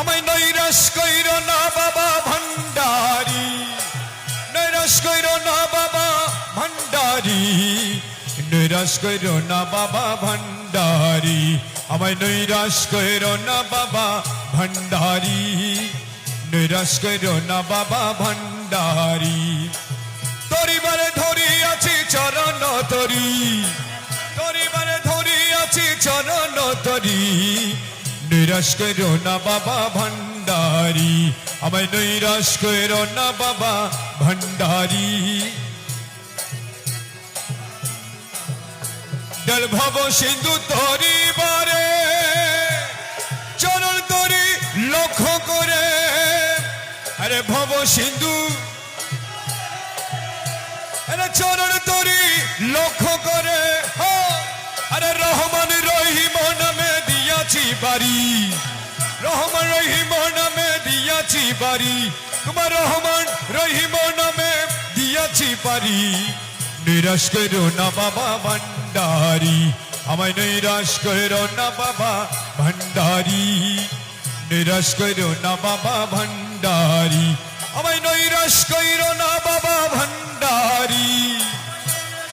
আমায় নৈরাশ কইর না বাবা ভান্ডারি, নৈরাশ কইর না বাবা ভান্ডারি, নৈরাশ কইর না বাবা ভান্ডারি, আমায় নৈরাশ কইর না বাবা ভান্ডারি, নৈরাশ কইর না বাবা ভান্ডারি। তরিবারে ধরি আছি চরণ তরি, তরিবারে ধরি আছি চরণ তরি, নৈরাশ কইর না বাবা ভান্ডারি, আমায় নৈরাশ কইর না বাবা ভান্ডারি। দল ভব সিন্ধু তরিবারে চরণ তরি লক্ষ্য করে, আরে ভব সিন্ধু চরণ তরি লক্ষ্য করে, আরে রহমান রহিম নামে দিয়াছি বাড়ি, রহমান রহিম নামে দিয়াছি বাড়ি, তোমার রহমান রহিম নামে দিয়াছি বাড়ি। নৈরাশ কইরো না বাবা ভান্ডারি, আমায় নৈরাশ কইরো না বাবা ভান্ডারি, নৈরাশ কইরো না বাবা ভান্ডারি, আমায় নৈরাশ কইরো